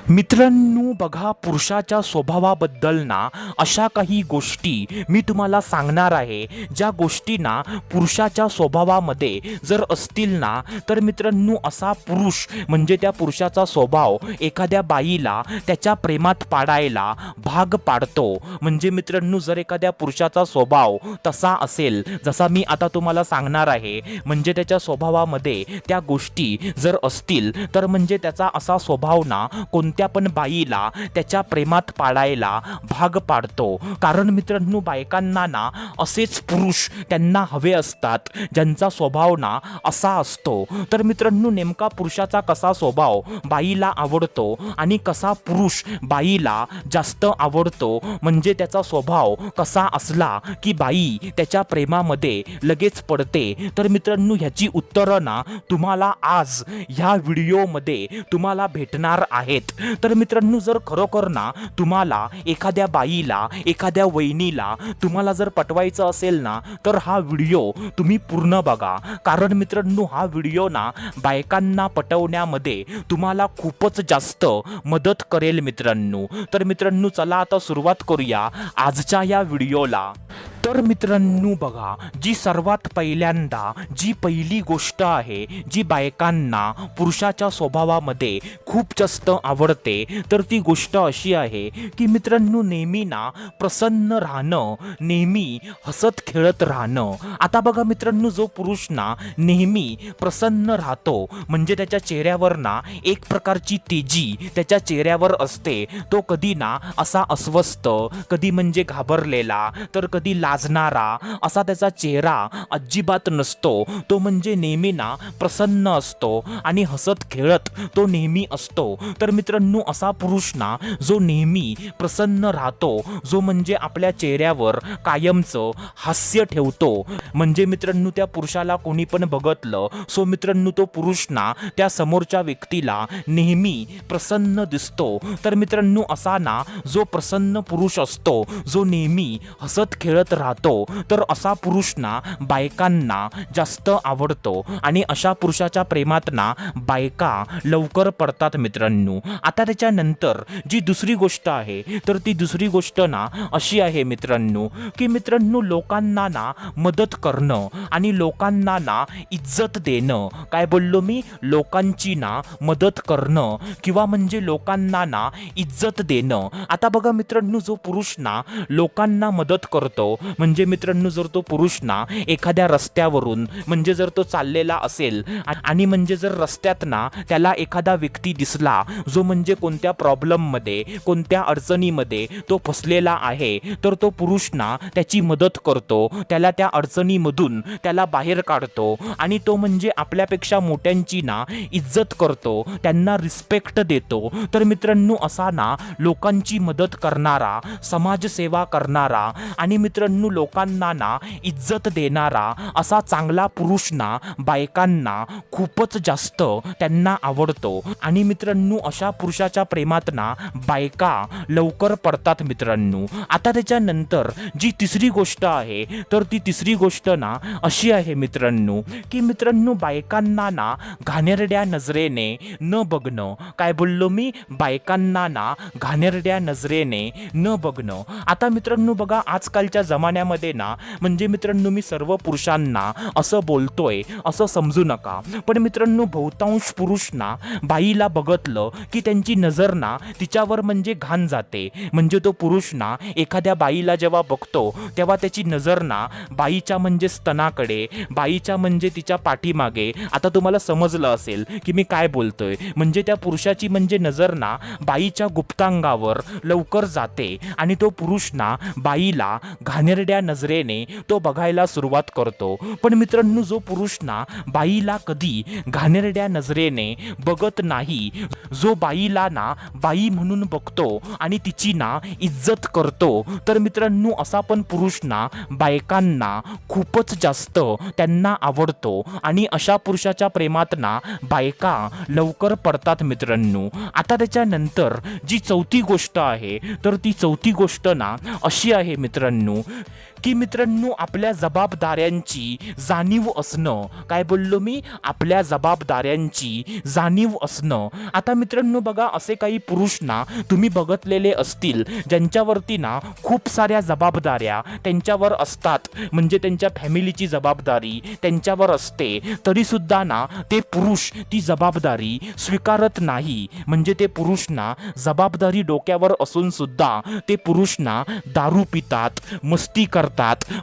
मित्रांनो बघा, पुरुषाच्या स्वभावाबद्दल ना अशा काही गोष्टी मी तुम्हाला सांगणार आहे, ज्या गोष्टी ना पुरुषाच्या स्वभावामध्ये जर असतील ना तर मित्रांनो असा पुरुष म्हणजे त्या पुरुषाचा स्वभाव एखाद्या बाईला त्याच्या प्रेमात पाडायला भाग पाडतो। म्हणजे मित्रांनो जर एखाद्या पुरुषाचा स्वभाव तसा असेल जसा मी आता तुम्हाला सांगणार आहे, म्हणजे त्याच्या स्वभावामध्ये त्या गोष्टी जर असतील तर म्हणजे त्याचा असा स्वभाव ना कोणत्या पण बाईला त्याच्या प्रेमात पाडायला भाग पाडतो। कारण मित्रांनो बायकांना ना असेच पुरुष त्यांना हवे असतात ज्यांचा स्वभाव ना असा असतो। तर मित्रांनो नेमका पुरुषाचा कसा स्वभाव बाईला आवडतो आणि कसा पुरुष बाईला जास्त आवडतो, म्हणजे त्याचा स्वभाव कसा असला की बाई त्याच्या प्रेमामध्ये लगेच पडते, तर मित्रांनो ह्याची उत्तरं ना तुम्हाला आज ह्या व्हिडिओमध्ये तुम्हाला भेटणार आहेत। तर मित्रांनो जर खरोखर ना तुम्हाला एखाद्या बाईला एखाद्या वहिनीला तुम्हाला जर पटवायचं असेल ना तर हा व्हिडिओ तुम्ही पूर्ण बघा। कारण मित्रांनो हा व्हिडिओ ना बायकांना पटवण्यामध्ये तुम्हाला खूपच जास्त मदत करेल मित्रांनो। तर मित्रांनो चला आता सुरुवात करूया आजच्या या व्हिडिओला। तर मित्रांनो बघा, जी सर्वात पहिल्यांदा जी पहिली गोष्ट आहे जी बायकांना पुरुषाच्या स्वभावामध्ये खूप जास्त आवडते तर ती गोष्ट अशी आहे की मित्रांनो नेहमी ना प्रसन्न राहणं, नेहमी हसत खेळत राहणं। आता बघा मित्रांनो जो पुरुष ना नेहमी प्रसन्न राहतो म्हणजे त्याच्या चेहऱ्यावर ना एक प्रकारची तेजी त्याच्या चेहऱ्यावर असते, तो कधी ना असा अस्वस्थ, कधी म्हणजे घाबरलेला, तर कधी लाजणारा असा त्याचा चेहरा अजिबात नसतो। तो म्हणजे नेहमी ना प्रसन्न असतो आणि हसत खेळत तो नेहमी असतो। तर मित्रांनो असा पुरुष ना जो नेहमी प्रसन्न राहतो, जो म्हणजे आपल्या चेहऱ्यावर कायमचं हास्य ठेवतो, म्हणजे मित्रांनो त्या पुरुषाला कोणी पण बघतलं सो मित्रांनो तो पुरुष ना त्या समोरच्या व्यक्तीला नेहमी प्रसन्न दिसतो। तर मित्रांनो असा ना जो प्रसन्न पुरुष असतो, जो नेहमी हसत खेळत राहतो, तर असा पुरुष ना बायकांना जास्त आवडतो आणि अशा पुरुषाच्या प्रेमात ना बायका लवकर पडतात मित्रांनो। आता त्याच्यानंतर जी दुसरी गोष्ट आहे तर ती दुसरी गोष्ट ना अशी आहे मित्रांनो की मित्रांनो लोकांना ना मदत करणं आणि लोकांना ना इज्जत देणं। काय बोललो मी? लोकांची ना मदत करणं किंवा म्हणजे लोकांना ना इज्जत देणं। आता बघा मित्रांनो जो पुरुष ना लोकांना मदत करतो म्हणजे मित्रांनो जर तो पुरुष ना एखाद्या रस्त्यावरून म्हणजे जर तो चाललेला असेल आणि म्हणजे जर रस्त्यात ना त्याला एखादा व्यक्ती दिसला जो म्हणजे कोणत्या प्रॉब्लेममध्ये कोणत्या अडचणीमध्ये तो फसलेला आहे, तर तो पुरुष ना त्याची मदत करतो, त्याला त्या अडचणीमधून त्याला बाहेर काढतो आणि तो म्हणजे आपल्यापेक्षा मोठ्यांची ना इज्जत करतो, त्यांना रिस्पेक्ट देतो। तर मित्रांनो असा ना लोकांची मदत करणारा, समाजसेवा करणारा आणि मित्रांनो लोकांना ना इज्जत देणारा असा चांगला पुरुष ना बायकांना खूपच जास्त त्यांना आवडतो आणि मित्रांनो अशा पुरुषाच्या प्रेमात ना बायका लवकर पडतात मित्रांनो। आता त्याच्यानंतर जी तिसरी गोष्ट आहे तर ती तिसरी गोष्ट ना अशी आहे मित्रांनो की मित्रांनो बायकांना ना घाणेरड्या नजरेने न बघणं। काय बोललो मी? बायकांना ना घाणेरड्या नजरेने न बघणं। आता मित्रांनो बघा आजकालच्या जमान्यामध्ये ना म्हणजे मित्रांनो मी सर्व पुरुषांना असं बोलतोय असं समजू नका, पण मित्रांनो बहुतांश पुरुष ना बाईला बघतलं की त्यांची नजर ना तिच्यावर म्हणजे घाण जाते। म्हणजे तो पुरुष ना एखाद्या बाईला जेव्हा बघतो तेव्हा त्याची नजर ना बाईच्या म्हणजे स्तनाकडे, बाईच्या म्हणजे तिच्या पाठीमागे, आता तुम्हाला समजलं असेल की मी काय बोलतोय, म्हणजे त्या पुरुषाची म्हणजे नजर ना बाईच्या गुप्तांगावर लवकर जाते आणि तो पुरुष ना बाईला घाणेरड्या नजरेने तो बघायला सुरुवात करतो। पण मित्रांनो जो पुरुष ना बाईला कधी घाणेरड्या नजरेने बघत नाही, जो बाईला ना बाई म्हणून बघतो आणि तिची ना इज्जत करतो, तर मित्रांनो असा पण पुरुष ना बायकांना खूपच जास्त त्यांना आवडतो आणि अशा पुरुषाच्या प्रेमात ना बायका लवकर पडतात मित्रांनो। आता त्याच्यानंतर जी चौथी गोष्ट आहे तर ती चौथी गोष्ट ना अशी आहे मित्रांनो की मित्रांनो आपल्या जबाबदाऱ्यांची जाणीव असणं. काय बोललो मी? आपल्या जबाबदाऱ्यांची जाणीव असणं. आता मित्रांनो बघा, असे काही पुरुष ना तुम्ही बघितलेले असतील ज्यांच्यावरती ना खूप साऱ्या जबाबदाऱ्या त्यांच्यावर असतात, म्हणजे त्यांच्या फॅमिलीची जबाबदारी त्यांच्यावर असते, तरी सुद्धा ना ते पुरुष ती जबाबदारी स्वीकारत नाही. म्हणजे ते पुरुष ना जबाबदारी डोक्यावर असून सुद्धा ते पुरुष ना दारू पितात, मस्ती करतात,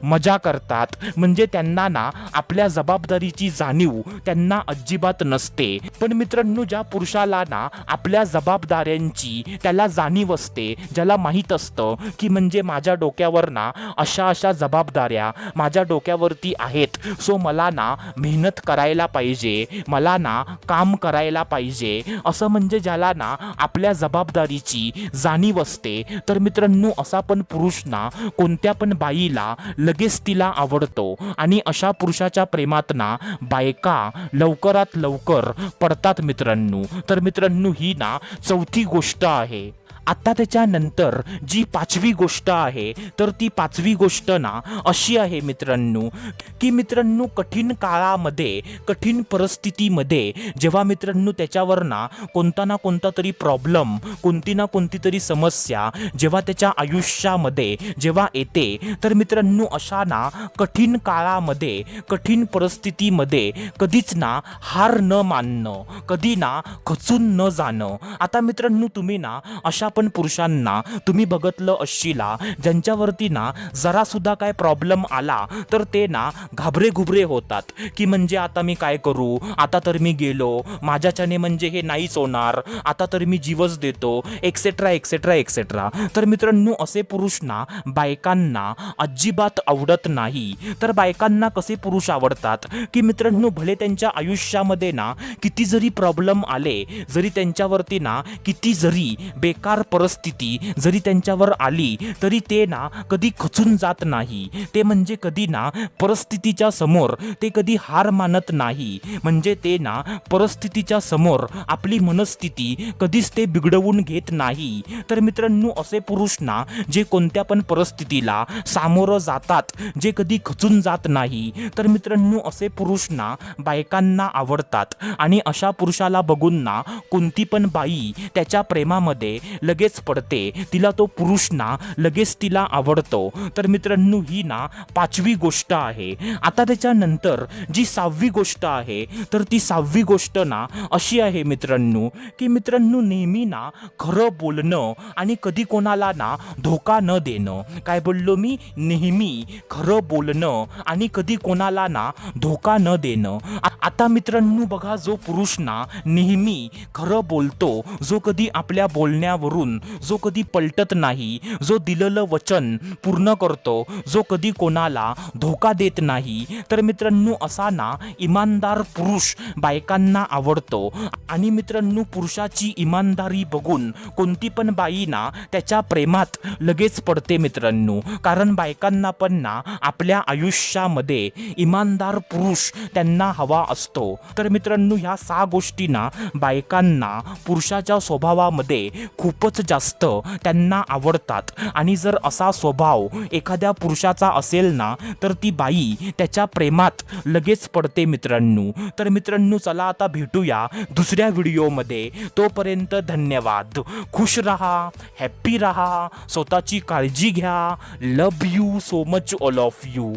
मजा करतात. म्हणजे त्यांना ना आपल्या जबाबदारीची जाणीव त्यांना अजिबात नसते. पण मित्रांनो ज्या पुरुषाला ना आपल्या जबाबदाऱ्यांची त्याला जाणीव असते, ज्याला माहीत असतं की म्हणजे माझ्या डोक्यावर ना अशा अशा जबाबदाऱ्या माझ्या डोक्यावरती आहेत, सो मला ना मेहनत करायला पाहिजे, मला ना काम करायला पाहिजे, असं म्हणजे ज्याला ना आपल्या जबाबदारीची जाणीव असते, तर मित्रांनो असा पण पुरुष ना कोणत्या पण बाईला लगेच तिला आवडतो. आणि अशा पुरुषाच्या प्रेमात ना बायका लवकरात लवकर पडतात मित्रांनो. तर मित्रांनो ही ना चौथी गोष्ट आहे. आता त्याच्यानंतर जी पाचवी गोष्ट आहे, तर ती पाचवी गोष्ट ना अशी आहे मित्रांनो, की मित्रांनो कठीण काळामध्ये, कठीण परिस्थितीमध्ये जेव्हा मित्रांनो त्याच्यावर ना कोणता तरी प्रॉब्लेम, कोणती ना कोणती तरी समस्या जेव्हा त्याच्या आयुष्यामध्ये जेव्हा येते, तर मित्रांनो अशा ना कठीण काळामध्ये, कठीण परिस्थितीमध्ये कधीच ना हार न मानणं, कधी ना खचून न जाणं. आता मित्रांनो तुम्ही ना अशा पण पुरुषांना तुम्ही बघितलं असशीला ज्यांच्यावरती ना जरा सुद्धा काय प्रॉब्लेम आला तर ते ना घाबरे घुबरे होतात, की म्हणजे आता मी काय करू, आता तर मी गेलो, माझ्याच्याने म्हणजे हे नाहीच होणार, आता तर मी जीवच देतो, एक्सेट्रा एक्सेट्रा एक्सेट्रा. तर मित्रांनो असे पुरुष ना बायकांना अजिबात आवडत नाही. तर बायकांना कसे पुरुष आवडतात, की मित्रांनो भले त्यांच्या आयुष्यामध्ये ना किती जरी प्रॉब्लेम आले, जरी त्यांच्यावरती ना किती जरी बेकार परिस्थिती जरी त्यांच्यावर आली, तरी ते ना कधी खचून जात नाही. ते म्हणजे कधी ना परिस्थितीच्या समोर ते कधी हार मानत नाही. म्हणजे ते ना परिस्थितीच्या समोर आपली मनस्थिती कधीच ते बिघडवून घेत नाही. तर मित्रांनो असे पुरुष ना जे कोणत्या पण परिस्थितीला सामोरं जातात, जे कधी खचून जात नाही, तर मित्रांनो असे पुरुष ना बायकांना आवडतात. आणि अशा पुरुषाला बघून ना कोणती पण बाई त्याच्या प्रेमामध्ये लगेच पडते, तिला तो पुरुष ना लगेच तिला आवडतो. तर मित्रांनो ही ना पाचवी गोष्ट आहे. आता त्याच्यानंतर जी सहावी गोष्ट आहे, तर ती सहावी गोष्ट ना अशी आहे मित्रांनो, की मित्रांनो नेहमी ना खरं बोलणं आणि कधी कोणाला ना धोका न देणं. काय बोललो मी? नेहमी खरं बोलणं आणि कधी कोणाला ना धोका न देणं. आता मित्रांनो बघा, जो पुरुष ना नेहमी खरं बोलतो, जो कधी आपल्या बोलण्यावरून जो कधी पलटत नाही, जो दिलेलं वचन पूर्ण करतो, जो कधी कोणाला धोका देत नाही, तर मित्रांनो असा ना इमानदार पुरुष बायकांना आवडतो. आणि मित्रांनो पुरुषाची इमानदारी बघून कोणती पण बाई ना त्याच्या प्रेमात लगेच पडते मित्रांनो. कारण बायकांना पण ना आपल्या आयुष्यामध्ये इमानदार पुरुष त्यांना हवा असतो. तर मित्रांनो ह्या 6 गोष्टी ना बायकांना पुरुषाच्या स्वभावामध्ये खूपच जास्त त्यांना आवडतात. आणि जर असा स्वभाव एखाद्या पुरुषाचा असेल ना, तर ती बाई त्याच्या प्रेमात लगेच पडते मित्रांनो. तर मित्रांनो चला आता भेटूया दुसऱ्या व्हिडिओमध्ये. तोपर्यंत धन्यवाद. खुश रहा, हॅप्पी रहा, स्वतःची काळजी घ्या. Love you so much all of you.